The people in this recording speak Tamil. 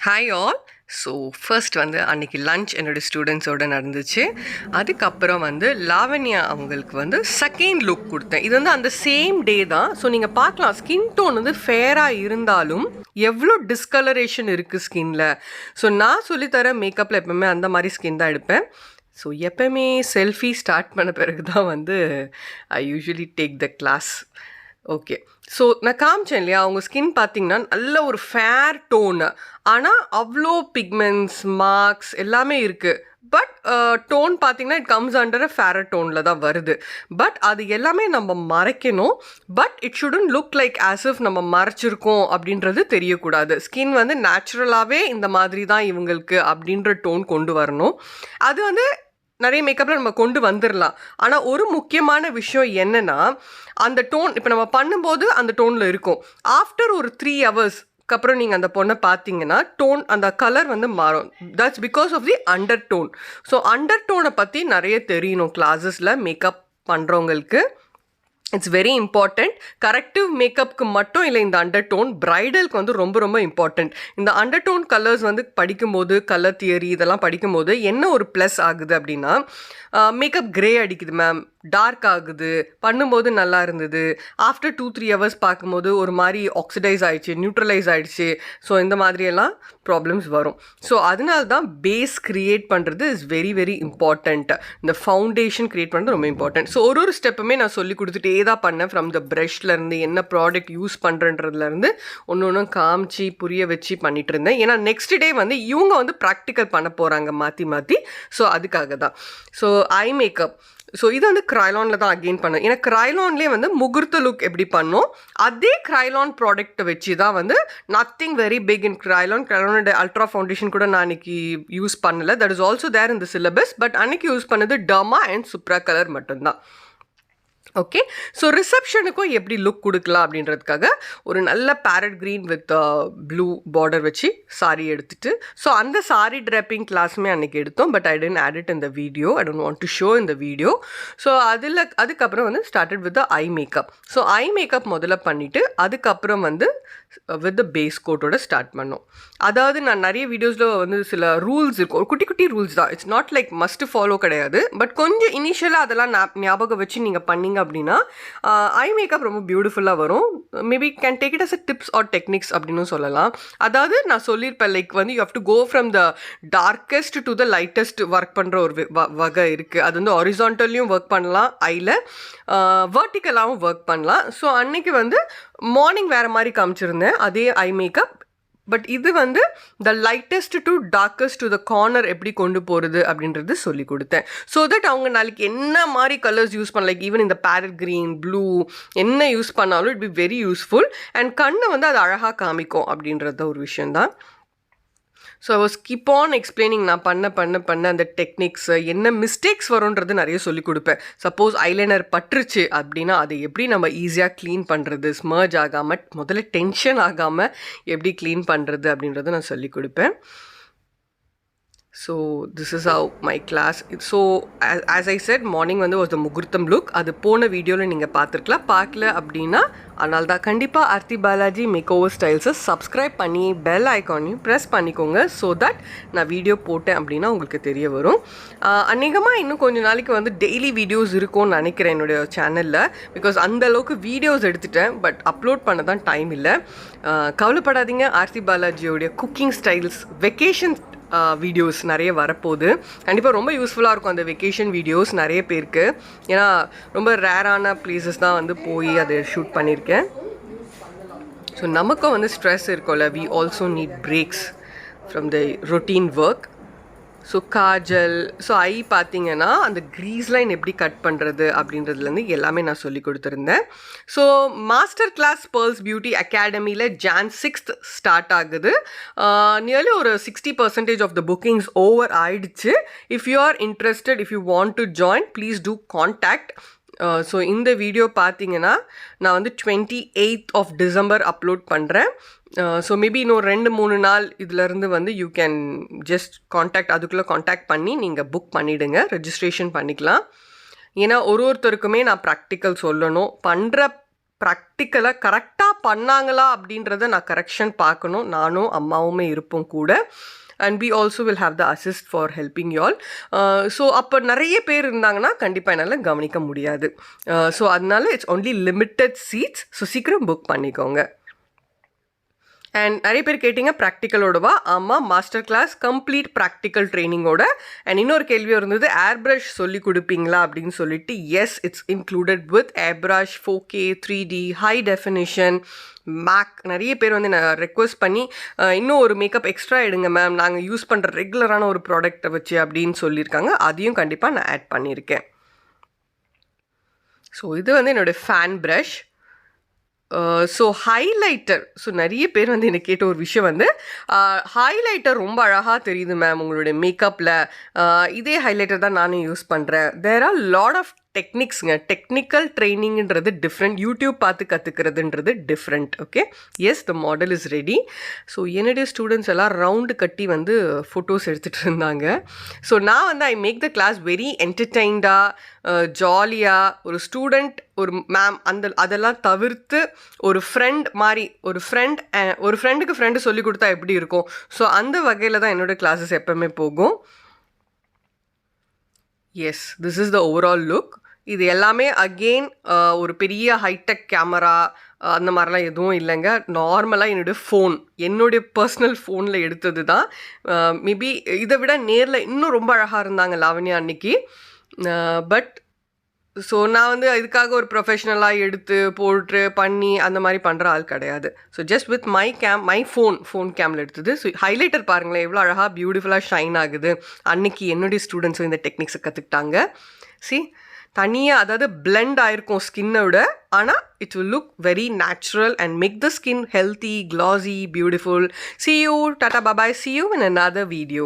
Hi all. ஸோ ஃபர்ஸ்ட் வந்து அன்றைக்கி லன்ச் என்னோடய ஸ்டூடெண்ட்ஸோடு நடந்துச்சு. அதுக்கப்புறம் வந்து லாவண்யா அவங்களுக்கு வந்து செகண்ட் லுக் கொடுத்தேன். இது வந்து அந்த சேம் டே தான். ஸோ நீங்கள் பார்க்கலாம், ஸ்கின் டோன் வந்து ஃபேராக இருந்தாலும் எவ்வளோ டிஸ்கலரேஷன் இருக்குது ஸ்கின்ல. ஸோ நான் சொல்லித்தர மேக்கப்பில் எப்போவுமே அந்த மாதிரி ஸ்கின் தான் எடுப்பேன். ஸோ எப்போவுமே செல்ஃபி ஸ்டார்ட் பண்ண பிறகு தான் வந்து I usually take the class. Okay, so நான் காமிச்சேன் இல்லையா, அவங்க ஸ்கின் பார்த்தீங்கன்னா நல்ல ஒரு ஃபேர் டோனு, ஆனால் அவ்வளோ பிக்மெண்ட்ஸ் மார்க்ஸ் எல்லாமே இருக்குது. பட் டோன் பார்த்தீங்கன்னா it comes under a fairer டோனில் தான் வருது. பட் அது எல்லாமே நம்ம மறைக்கணும். But it shouldn't look like as if நம்ம மறைச்சிருக்கோம் அப்படின்றது தெரியக்கூடாது. ஸ்கின் வந்து நேச்சுரலாகவே இந்த மாதிரி தான் இவங்களுக்கு அப்படின்ற டோன் கொண்டு வரணும். அது வந்து நிறைய மேக்கப்பில் நம்ம கொண்டு வந்துடலாம். ஆனால் ஒரு முக்கியமான விஷயம் என்னென்னா, அந்த டோன் இப்போ நம்ம பண்ணும்போது அந்த டோனில் இருக்கும். ஆஃப்டர் ஒரு 3 ஹவர்ஸ்க்கு அப்புறம் நீங்கள் அந்த பொண்ணை பார்த்தீங்கன்னா டோன் அந்த கலர் வந்து மாறும். That's because of the undertone. So under டோனை பற்றி நிறைய தெரியணும் கிளாஸஸில் மேக்கப் பண்ணுறவங்களுக்கு. It's very important. கரெக்டிவ் மேக்கப்புக்கு மட்டும் இல்லை, இந்த அண்டர் டோன் ப்ரைடலுக்கு வந்து ரொம்ப ரொம்ப இம்பார்ட்டண்ட். இந்த அண்டர் டோன் கலர்ஸ் வந்து படிக்கும்போது, கலர் தியரி இதெல்லாம் படிக்கும்போது என்ன ஒரு ப்ளஸ் ஆகுது அப்படின்னா, மேக்கப் கிரே அடிக்குது மேம், டார்க் ஆகுது, பண்ணும்போது நல்லா இருந்தது, ஆஃப்டர் 2-3 ஹவர்ஸ் பார்க்கும்போது ஒரு மாதிரி ஆக்சிடைஸ் ஆகிடுச்சு, நியூட்ரலைஸ் ஆகிடுச்சு. ஸோ இந்த மாதிரியெல்லாம் ப்ராப்ளம்ஸ் வரும். ஸோ அதனால தான் பேஸ் க்ரியேட் பண்ணுறது இஸ் வெரி வெரி இம்பார்ட்டண்ட். இந்த ஃபவுண்டேஷன் க்ரியேட் பண்ணுறது ரொம்ப இம்பார்ட்டண்ட். ஸோ ஒரு ஸ்டெப்புமே நான் சொல்லி கொடுத்துட்டே தான் பண்ணேன். ஃப்ரம் த ப்ரஷ்லேருந்து என்ன ப்ராடக்ட் யூஸ் பண்ணுறன்றதுலேருந்து ஒன்று காமிச்சு புரிய வச்சு பண்ணிகிட்டு இருந்தேன். ஏன்னா நெக்ஸ்ட் டே வந்து இவங்க வந்து ப்ராக்டிக்கல் பண்ண போகிறாங்க மாற்றி மாற்றி. ஸோ அதுக்காக தான். ஸோ ஐ மேக்கப், ஸோ இது வந்து க்ரைலானில் தான் அகெயின் பண்ணேன். ஏன்னா க்ரைலான்லேயே வந்து முகூர்த்த லுக் எப்படி பண்ணோம், அதே க்ரைலான் ப்ராடக்ட்டை வச்சு தான் வந்து நத்திங் வெரி பிக் இன் க்ரைலானோட அல்ட்ரா ஃபவுண்டேஷன் கூட நான் அன்றைக்கி யூஸ் பண்ணலை. That is also there in the syllabus. But அன்றைக்கி யூஸ் பண்ணது டர்மா அண்ட் சுப்ரா கலர் மட்டும்தான். ஓகே, ஸோ ரிசப்ஷனுக்கும் எப்படி லுக் கொடுக்கலாம் அப்படின்றதுக்காக ஒரு நல்ல parrot green with blue border வச்சு சாரி எடுத்துகிட்டு, ஸோ அந்த சாரி ட்ராப்பிங் கிளாஸுமே அன்றைக்கி எடுத்தோம். But I didn't add it in the video. I don't want to show in the video. So அதுக்கப்புறம் வந்து started with the eye makeup. So eye makeup முதல்ல பண்ணிவிட்டு அதுக்கப்புறம் வந்து வித் த பேஸ் கோட்டோட ஸ்டார்ட் பண்ணோம். அதாவது நான் நிறைய வீடியோஸில் வந்து சில ரூல்ஸ் இருக்கும், ஒரு குட்டி குட்டி ரூல்ஸ் தான். It's not like must follow கிடையாது. பட் கொஞ்சம் இனிஷியலாக அதெல்லாம் ஞாபகம் வச்சு நீங்கள் பண்ணிங்க அப்படின்னா ஐ மேக்கப் ரொம்ப பியூட்டிஃபுல்லாக வரும். Maybe can take it as a tips or techniques அப்படின்னு சொல்லலாம். அதாவது நான் சொல்லியிருப்பேன், லைக் வந்து you have to go from the darkest to the lightest work பண்ணுற ஒரு வகை இருக்குது. அது வந்து ஹாரிசான்டல்லையும் ஒர்க் பண்ணலாம், ஐயில் வெர்டிக்கலாகவும் ஒர்க் பண்ணலாம். ஸோ அன்றைக்கி வந்து மார்னிங் வேறு மாதிரி காமிச்சிருந்தேன் அதே ஐ மேக்கப். பட் இது வந்து த lightest to darkest to the corner எப்படி கொண்டு போகிறது அப்படின்றது சொல்லி கொடுத்தேன். ஸோ தட் அவங்க நாளைக்கு என்ன மாதிரி கலர்ஸ் யூஸ் பண்ண, லைக் ஈவன் இந்த பேரட் க்ரீன், ப்ளூ என்ன யூஸ் பண்ணாலும் it be very useful. And கண்ணை வந்து அது அழகாக காமிக்கும் அப்படின்றது ஒரு விஷயந்தான். So I was keep on explaining. நான் பண்ண அந்த டெக்னிக்ஸு என்ன மிஸ்டேக்ஸ் வரும்ன்றது நிறைய சொல்லிக் கொடுப்பேன். சப்போஸ் ஐலைனர் பட்டுருச்சு அப்படின்னா அதை எப்படி நம்ம ஈஸியாக க்ளீன் பண்ணுறது, ஸ்மர்ஜ் ஆகாமல், முதல்ல டென்ஷன் ஆகாமல் எப்படி க்ளீன் பண்ணுறது அப்படின்றத நான் சொல்லிக் கொடுப்பேன். So this is how my class. So as I said, morning வந்து வாஸ் த முகூர்த்தம் லுக். அது போன வீடியோவில் நீங்கள் பார்த்துருக்கலாம். பார்க்கல அப்படின்னா அதனால தான் கண்டிப்பாக ஆர்த்தி பாலாஜி மேக் ஓவர் ஸ்டைல்ஸை சப்ஸ்கிரைப் பண்ணி பெல் ஐக்கானையும் ப்ரெஸ் பண்ணிக்கோங்க. ஸோ தட் நான் வீடியோ போட்டேன் அப்படின்னா உங்களுக்கு தெரிய வரும். அநேகமாக இன்னும் கொஞ்சம் நாளைக்கு வந்து டெய்லி வீடியோஸ் இருக்கும்னு நினைக்கிறேன் என்னுடைய சேனலில். பிகாஸ் அந்தளவுக்கு வீடியோஸ் எடுத்துட்டேன், பட் அப்லோட் பண்ண தான் டைம் இல்லை. கவலைப்படாதீங்க, ஆர்த்தி பாலாஜியோடைய குக்கிங் ஸ்டைல்ஸ் வெக்கேஷன் வீடியோஸ் நிறைய வரப்போகுது. கண்டிப்பாக ரொம்ப யூஸ்ஃபுல்லாக இருக்கும் அந்த வெக்கேஷன் வீடியோஸ் நிறைய பேருக்கு. ஏன்னா ரொம்ப ரேரான பிளேசஸ் தான் வந்து போய் அதை ஷூட் பண்ணியிருக்கேன். ஸோ நமக்கும் வந்து ஸ்ட்ரெஸ் இருக்கும்ல, we also need breaks from the routine work. So kajal, so I பார்த்தீங்கன்னா அந்த க்ரீஸ் லைன் எப்படி கட் பண்ணுறது அப்படின்றதுலேருந்து எல்லாமே நான் சொல்லி கொடுத்துருந்தேன். So master class pearls beauty அகாடமியில் Jan 6th ஸ்டார்ட் ஆகுது. நியர்லி ஒரு 60% ஆஃப் த புக்கிங்ஸ் ஓவர் ஆயிடுச்சு. If you are interested, if you want to join, please do contact. So இந்த வீடியோ பார்த்தீங்கன்னா நான் வந்து 28th of December அப்லோட் பண்ணுறேன். ஸோ மேபி இன்னும் 2-3 நாள் இதிலேருந்து வந்து யூ கேன் ஜஸ்ட் கான்டாக்ட், அதுக்குள்ளே கான்டாக்ட் பண்ணி நீங்கள் புக் பண்ணிவிடுங்க, ரெஜிஸ்ட்ரேஷன் பண்ணிக்கலாம். ஏன்னா ஒருத்தருக்குமே நான் ப்ராக்டிக்கல் சொல்லணும். பண்ணுற ப்ராக்டிக்கலாக கரெக்டாக பண்ணாங்களா அப்படின்றத நான் கரெக்ஷன் பார்க்கணும். நானும் அம்மாவுமே இருப்போம் கூட. And we also will have the assist for helping you all. So அப்போ நிறைய பேர் இருந்தாங்கன்னா கண்டிப்பாக என்னால் கவனிக்க முடியாது. ஸோ அதனால it's only limited seats. So சீக்கிரம் புக் பண்ணிக்கோங்க. அண்ட் நிறைய பேர் கேட்டிங்க ப்ராக்டிக்கலோடவா? ஆமாம், மாஸ்டர் கிளாஸ் கம்ப்ளீட் ப்ராக்டிக்கல் ட்ரைனிங்கோட. அண்ட் இன்னொரு கேள்வியும் இருந்தது, ஏர் ப்ரஷ் சொல்லி கொடுப்பீங்களா அப்படின்னு சொல்லிட்டு. Yes, it's included with airbrush, 4K 3D high definition, make. நிறைய பேர் வந்து நான் ரெக்வஸ்ட் பண்ணி இன்னும் ஒரு மேக்கப் எக்ஸ்ட்ரா எடுங்க மேம், நாங்கள் யூஸ் பண்ணுற ரெகுலரான ஒரு ப்ராடக்டை வச்சு அப்படின்னு சொல்லியிருக்காங்க. அதையும் கண்டிப்பாக நான் ஆட் பண்ணியிருக்கேன். ஸோ இது வந்து என்னோடய fan brush. So highlighter. So நிறைய பேர் வந்து எனக்கு கேட்ட ஒரு விஷயம் வந்து, ஹைலைட்டர் ரொம்ப அழகாக தெரியுது மேம் உங்களுடைய மேக்கப்பில், இதே ஹைலைட்டர் தான் நானும் யூஸ் பண்ணுறேன். தேர் ஆர் லாட் ஆஃப் டெக்னிக்ஸுங்க. டெக்னிக்கல் ட்ரைனிங்கிறது டிஃப்ரெண்ட், யூடியூப் பார்த்து கற்றுக்கிறதுன்றது different. Okay, yes, the model is ready. So என்னுடைய ஸ்டூடெண்ட்ஸ் எல்லாம் ரவுண்டு கட்டி வந்து ஃபோட்டோஸ் எடுத்துகிட்டு இருந்தாங்க. ஸோ நான் வந்து I make the class very என்டர்டெயின்டாக, ஜாலியாக. ஒரு ஸ்டூடெண்ட், ஒரு மேம், அதெல்லாம் தவிர்த்து ஒரு ஃப்ரெண்ட் மாதிரி, ஒரு ஃப்ரெண்டுக்கு ஃப்ரெண்டு சொல்லி கொடுத்தா எப்படி இருக்கும், ஸோ அந்த வகையில் தான் என்னோடய கிளாஸஸ் எப்போவுமே போகும். Yes, this is the overall look. இது எல்லாமே அகெயின் ஒரு பெரிய ஹைடெக் கேமரா அந்த மாதிரிலாம் எதுவும் இல்லைங்க. நார்மலாக என்னுடைய பர்சனல் ஃபோனில் எடுத்தது தான். மேபி இதை விட நேரில் இன்னும் ரொம்ப அழகாக இருந்தாங்க லாவண்யா அன்னைக்கு. பட் ஸோ நான் வந்து இதுக்காக ஒரு ப்ரொஃபஷ்னலாக எடுத்து போட்டு பண்ணி அந்த மாதிரி பண்ணுற ஆள் கிடையாது. So just with my phone கேமில் எடுத்தது. ஸோ ஹைலைட்டர் பாருங்களேன் எவ்வளோ அழகாக பியூட்டிஃபுல்லாக ஷைன் ஆகுது. அன்னைக்கு என்னுடைய ஸ்டூடெண்ட்ஸும் இந்த டெக்னிக்ஸை கற்றுக்கிட்டாங்க. தனியாக, அதாவது பிளெண்ட் ஆயிருக்கும் ஸ்கின்னோட, ஆனால் it will look very natural and make the skin healthy, glossy, beautiful. See you, tata, bye bye, see you in another video.